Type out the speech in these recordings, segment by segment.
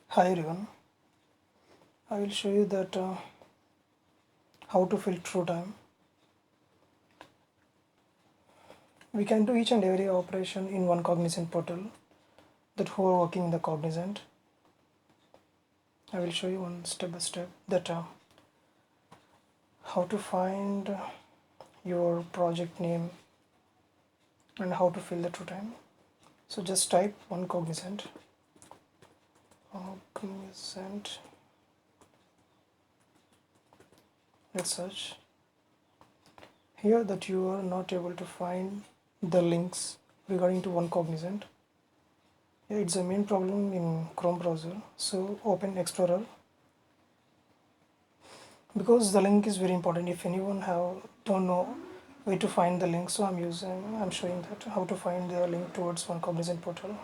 Hi everyone, I will show you that how to fill true time. We can do each and every operation in one Cognizant portal that who are working in the Cognizant. I will show you one step by step that how to find your project name and how to fill the true time. So just type one Cognizant, let's search. Here that you are not able to find the links regarding to one Cognizant. Yeah, it's a main problem in Chrome browser. So open Explorer because the link is very important. If anyone don't know where to find the link, so I'm showing that how to find the link towards one Cognizant portal.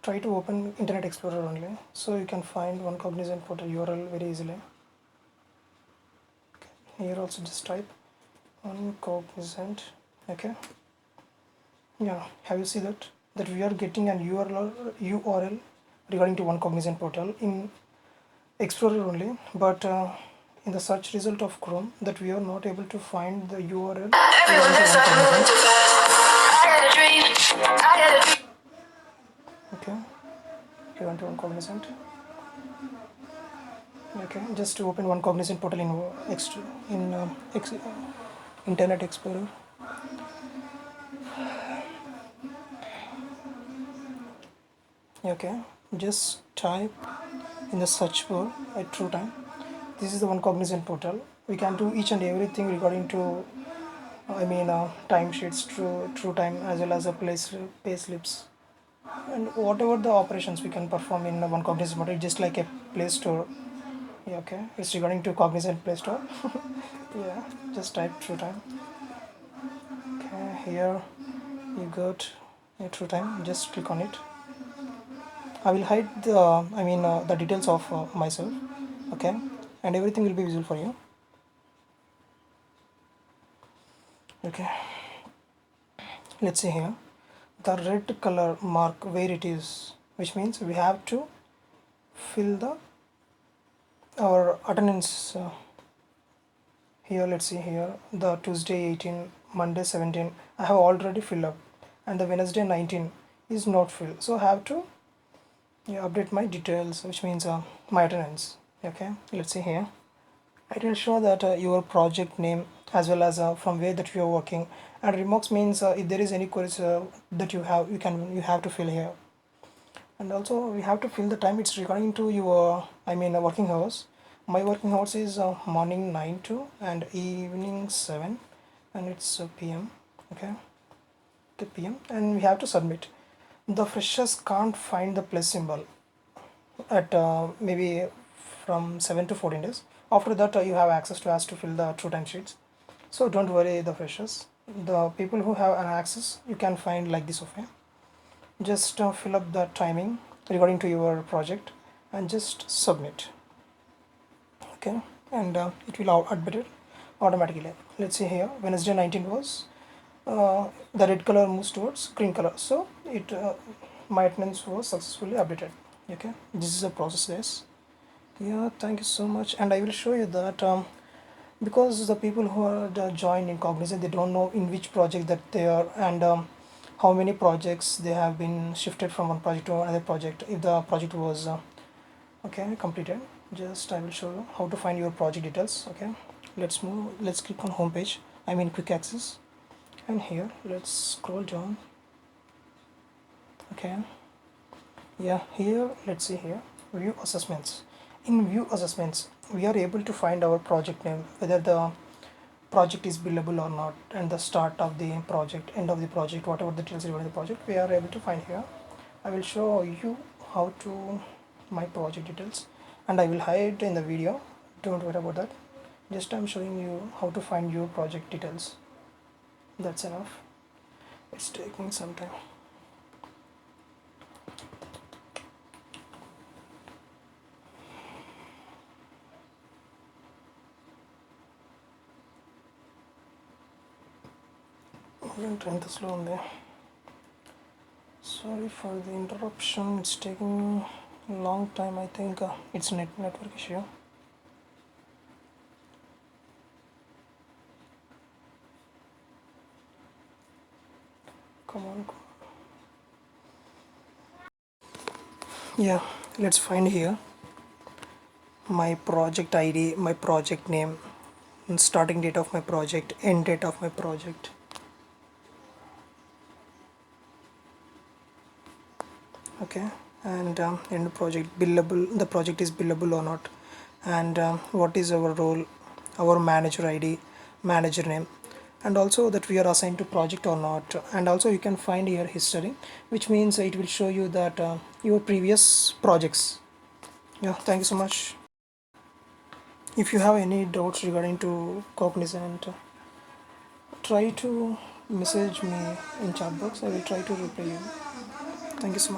Try to open Internet Explorer only, so you can find one Cognizant portal URL very easily. Here also just type one Cognizant. Okay. Yeah, have you see that we are getting an URL regarding to one Cognizant portal in Explorer only, but in the search result of Chrome that we are not able to find the URL. Everyone is moving too fast. I got a dream. I got a dream. Okay, you want to one Cognizant. Okay, just to open one Cognizant portal in Internet Explorer. Okay, just type in the search bar at true time. This is the one Cognizant portal. We can do each and everything regarding to time sheets, true time, as well as a pay slips, and whatever the operations we can perform in one Cognizant model, just like a Play Store. Yeah, okay, it's regarding to Cognizant Play Store. Yeah, just type true time. Okay, here you got a true time. Just click on it. I will hide the details of myself. Okay, and everything will be visible for you. Okay, let's see here. The red color mark where it is, which means we have to fill the our attendance here. Let's see here, the Tuesday 18, Monday 17 I have already filled up, and the Wednesday 19 is not filled, so I have to update my details, which means my attendance. Okay, let's see here. It will show that your project name as well as from where that you are working, and remarks means if there is any queries that you have to fill here. And also we have to fill the time. It's regarding to your working hours. My working hours is morning 9 to and evening 7, and it's PM. Okay, the PM, and we have to submit. The freshers can't find the plus symbol at maybe from 7 to 14 days. After that you have access to us to fill the true time sheets, so don't worry the freshers. The people who have an access, you can find like this. Okay, just fill up the timing regarding to your project and just submit. Okay, and it will update it automatically. Let's see here, Wednesday 19 was the red color moves towards green color, so it my attendance was successfully updated. Okay, this is a process, guys. Yeah, thank you so much, and I will show you that because the people who are joined in Cognizant, they don't know in which project that they are, and how many projects they have been shifted from one project to another project if the project was okay completed. Just I will show you how to find your project details. Okay, let's click on home page, quick access, and here let's scroll down. Okay, yeah, here let's see here, view assessments. In view assessments we are able to find our project name, whether the project is billable or not, and the start of the project, end of the project, whatever the details regarding the project we are able to find here. I will show you how to my project details, and I will hide in the video, don't worry about that. Just I'm showing you how to find your project details. That's enough. It's taking some time. ఎంత slow ఉంది. Sorry for the interruption, it's taking a long time. I think it's network issue. Come on. Yeah, let's find here my project ID, my project name, and starting date of my project, end date of my project. Okay, and end project billable, the project is billable or not, and what is our role, our manager ID, manager name, and also that we are assigned to project or not. And also you can find here history, which means it will show you that your previous projects. Yeah, thank you so much. If you have any doubts regarding to Cognizant, try to message me in chat box. I will try to reply you. Thank you so much.